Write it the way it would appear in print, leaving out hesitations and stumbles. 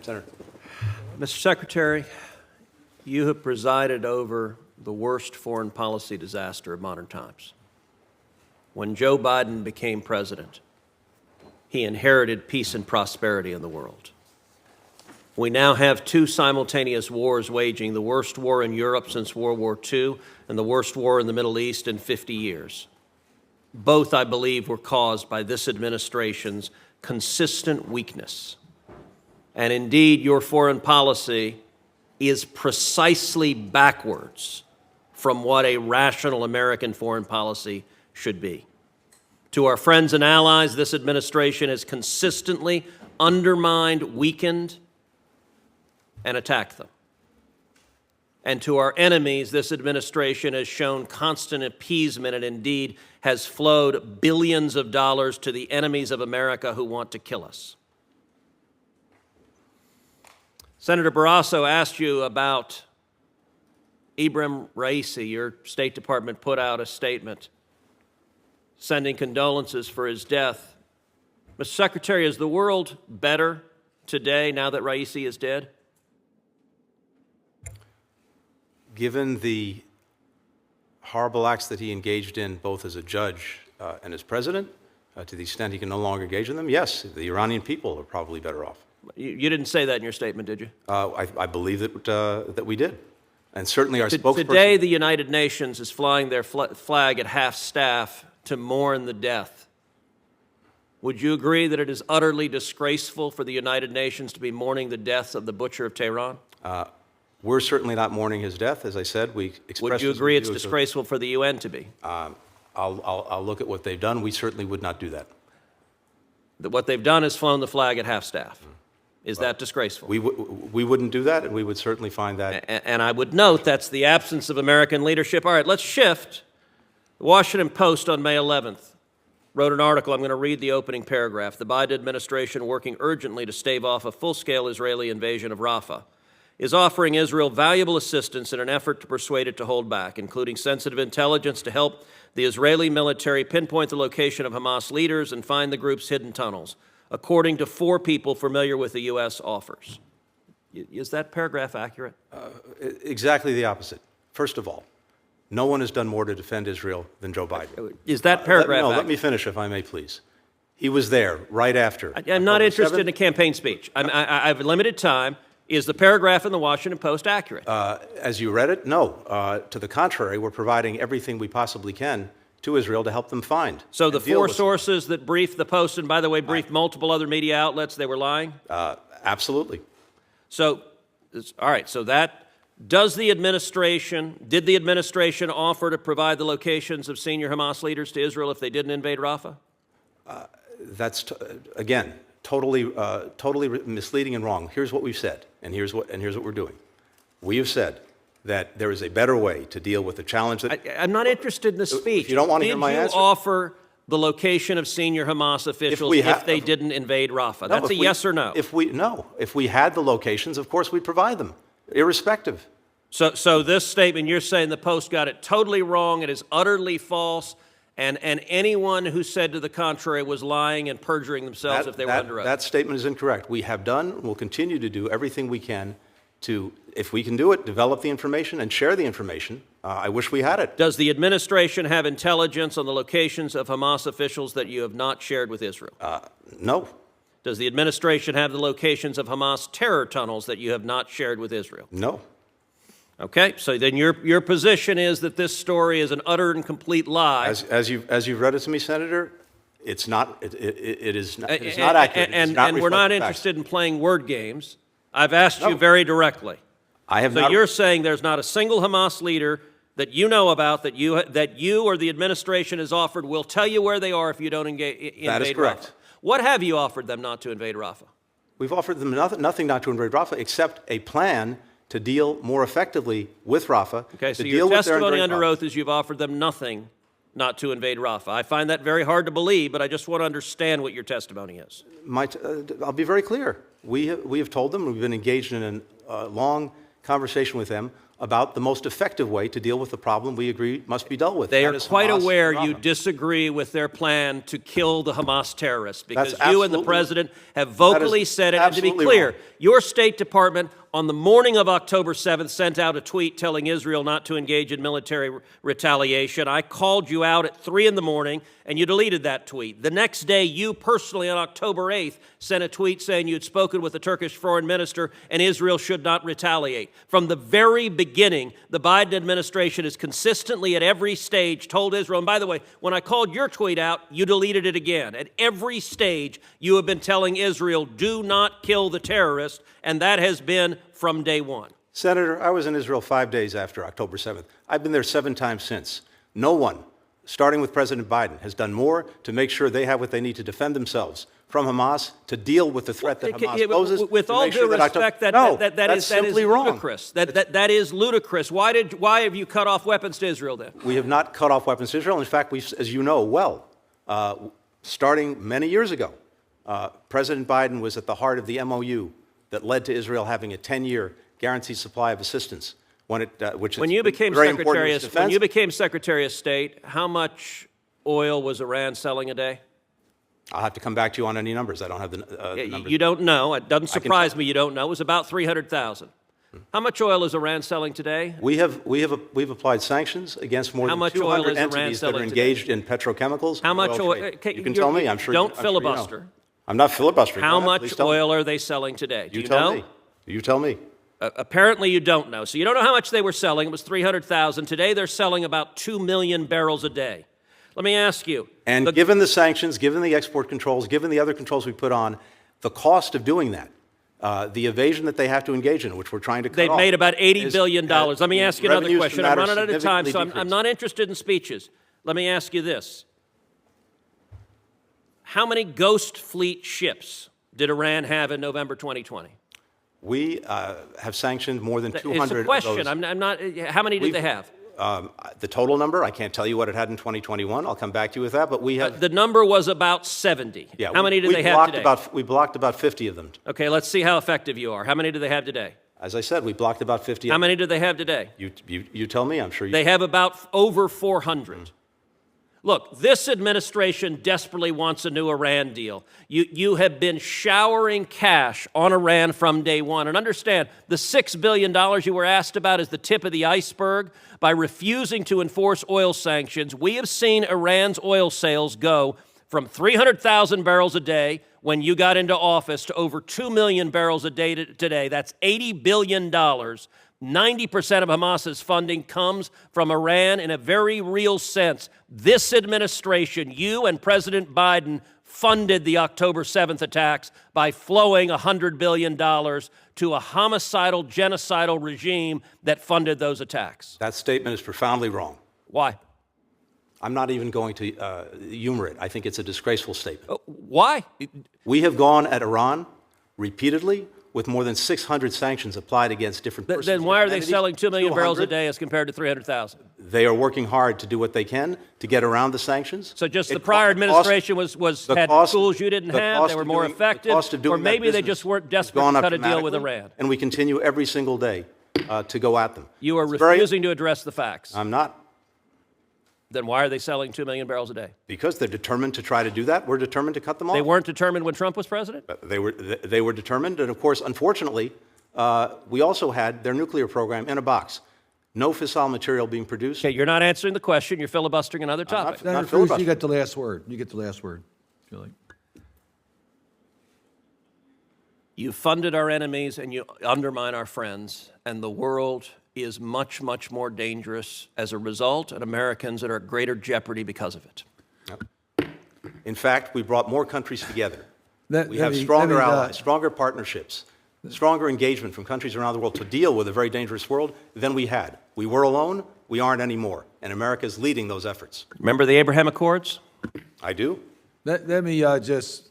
Senator. Mr. Secretary, you have presided over the worst foreign policy disaster of modern times. When Joe Biden became president, he inherited peace and prosperity in the world. We now have two simultaneous wars waging, the worst war in Europe since World War II and the worst war in the Middle East in 50 years. Both, I believe, were caused by this administration's consistent weakness. And indeed, your foreign policy is precisely backwards from what a rational American foreign policy should be. To our friends and allies, this administration has consistently undermined, weakened, and attacked them. And to our enemies, this administration has shown constant appeasement and indeed has flowed billions of dollars to the enemies of America who want to kill us. Senator Barrasso asked you about President Raisi. Your State Department put out a statement sending condolences for his death. Mr. Secretary, is the world better today now that Raisi is dead? Given the horrible acts that he engaged in both as a judge and as president, to the extent he can no longer engage in them, yes, the Iranian people are probably better off. You didn't say that in your statement, did you? I believe that we did. And certainly our spokesperson... Today, the United Nations is flying their flag at half-staff to mourn the death. Would you agree that it is utterly disgraceful for the United Nations to be mourning the death of the butcher of Tehran? We're certainly not mourning his death. As I said, we expressed... Would you agree it's disgraceful for the UN to be? I'll look at what they've done. We certainly would not do that. What they've done is flown the flag at half-staff. Is that disgraceful? We wouldn't do that, and we would certainly find that... And I would note that's the absence of American leadership. All right, let's shift. The Washington Post on May 11th wrote an article. I'm going to read the opening paragraph. The Biden administration, working urgently to stave off a full-scale Israeli invasion of Rafah, is offering Israel valuable assistance in an effort to persuade it to hold back, including sensitive intelligence to help the Israeli military pinpoint the location of Hamas leaders and find the group's hidden tunnels, according to 4 people familiar with the U.S. offers. Is that paragraph accurate? Exactly the opposite. First of all, no one has done more to defend Israel than Joe Biden. Is that paragraph accurate? Let me finish, if I may, please. He was there right after. I'm not interested in a campaign speech. I have limited time. Is the paragraph in the Washington Post accurate? As you read it, no. To the contrary, we're providing everything we possibly can to Israel to help them find. So the 4 sources that briefed the Post, and by the way, briefed multiple other media outlets, they were lying? Absolutely. So, all right, so that, did the administration offer to provide the locations of senior Hamas leaders to Israel if they didn't invade Rafah? That's, again, totally misleading and wrong. Here's what we've said, and here's what we're doing. We have said that there is a better way to deal with the challenge that... I'm not interested in the speech. If you don't want to hear my answer... Did you offer the location of senior Hamas officials if they didn't invade Rafah? That's a yes or no. If we had the locations, of course we'd provide them, irrespective. So this statement, you're saying the Post got it totally wrong, it is utterly false, and anyone who said to the contrary was lying and perjuring themselves if they were under oath. That statement is incorrect. We have done and will continue to do everything we can to, if we can do it, develop the information and share the information. I wish we had it. Does the administration have intelligence on the locations of Hamas officials that you have not shared with Israel? No. Does the administration have the locations of Hamas terror tunnels that you have not shared with Israel? No. Okay, so then your position is that this story is an utter and complete lie. As you've read it to me, Senator, it's not. It is not accurate. And we're not interested in playing word games. I've asked you very directly. I have so not. You're saying there's not a single Hamas leader that you know about that you or the administration has offered will tell you where they are if you don't invade Rafah. That is correct. What have you offered them not to invade Rafah? We've offered them nothing not to invade Rafah except a plan to deal more effectively with Rafah. Okay, so your testimony under oath is you've offered them nothing not to invade Rafah. I find that very hard to believe, but I just want to understand what your testimony is. I'll be very clear. We have told them, we've been engaged in a long conversation with them about the most effective way to deal with the problem we agree must be dealt with. They That are is quite Hamas aware and you Rafah. disagree with their plan to kill the Hamas terrorists because That's you and the absolutely- president have vocally that is said it. And to be absolutely clear, wrong. your State Department on the morning of October 7th sent out a tweet telling Israel not to engage in military retaliation. I called you out at 3 in the morning and you deleted that tweet. The next day, you personally on October 8th sent a tweet saying you had spoken with the Turkish foreign minister and Israel should not retaliate. From the very beginning, the Biden administration has consistently at every stage told Israel, and by the way, when I called your tweet out, you deleted it again. At every stage, you have been telling Israel, do not kill the terrorists, and that has been from day one. Senator, I was in Israel 5 days after October 7th. I've been there 7 times since. No one, starting with President Biden, has done more to make sure they have what they need to defend themselves from Hamas, to deal with the threat that Hamas poses. With to all make sure due respect, that is simply wrong. ludicrous. That is ludicrous. Why have you cut off weapons to Israel then? We have not cut off weapons to Israel. In fact, as you know well, starting many years ago, President Biden was at the heart of the MOU that led to Israel having a 10-year guaranteed supply of assistance. When you became Secretary of State, how much oil was Iran selling a day? I'll have to come back to you on any numbers. I don't have the numbers. You don't know. It doesn't surprise me you don't know. It was about 300,000. How much oil is Iran selling today? We've applied sanctions against more than 200 entities that are engaged in petrochemicals. How much oil? You can tell me. I'm sure. Don't filibuster. You know. I'm not filibustering. How much oil are they selling today? Do you know? You tell me. Apparently you don't know. So you don't know how much they were selling. It was 300,000. Today they're selling about 2 million barrels a day. Let me ask you. And given the sanctions, given the export controls, given the other controls we put on, the cost of doing that, the evasion that they have to engage in, which we're trying to cut off. They've made about $80 billion. Let me ask you another question. I'm running out of time, so I'm not interested in speeches. Let me ask you this. How many Ghost Fleet ships did Iran have in November 2020? We have sanctioned more than 200 It's a question. of those. I'm not. How many did they have? The total number, I can't tell you what it had in 2021. I'll come back to you with that, but we have... The number was about 70. Yeah, how many do they have today? We blocked about 50 of them. Okay, let's see how effective you are. How many do they have today? As I said, we blocked about 50 How many do they have today? You tell me, I'm sure you... They have about over 400. Look, this administration desperately wants a new Iran deal. You have been showering cash on Iran from day one. And understand, the $6 billion you were asked about is the tip of the iceberg. By refusing to enforce oil sanctions, we have seen Iran's oil sales go from 300,000 barrels a day when you got into office to over 2 million barrels a day today. That's $80 billion. 90% of Hamas's funding comes from Iran in a very real sense. This administration, you and President Biden, funded the October 7th attacks by flowing $100 billion to a homicidal, genocidal regime that funded those attacks. That statement is profoundly wrong. Why? I'm not even going to humor it. I think it's a disgraceful statement. Why? We have gone at Iran repeatedly with more than 600 sanctions applied against different persons. Then why are they entities. selling 2 million barrels a 200. day as compared to 300,000? They are working hard to do what they can to get around the sanctions. So just the prior administration had tools you didn't have, they were more effective, or maybe they just weren't desperate to cut a deal with Iran. And we continue every single day to go at them. You are refusing to address the facts. I'm not. Then why are they selling 2 million barrels a day? Because they're determined to try to do that. We're determined to cut them off. They weren't determined when Trump was president? They were determined, and of course, unfortunately, we also had their nuclear program in a box. No fissile material being produced. Okay, you're not answering the question. You're filibustering another topic. Senator Cruz, you get the last word. You get the last word, if you like. You funded our enemies and you undermine our friends, and the world is much, much more dangerous as a result, and Americans are at greater jeopardy because of it. Yep. In fact, we brought more countries together. We have stronger allies, stronger partnerships, stronger engagement from countries around the world to deal with a very dangerous world than we had. We were alone, we aren't anymore, and America is leading those efforts. Remember the Abraham Accords? I do. Let me just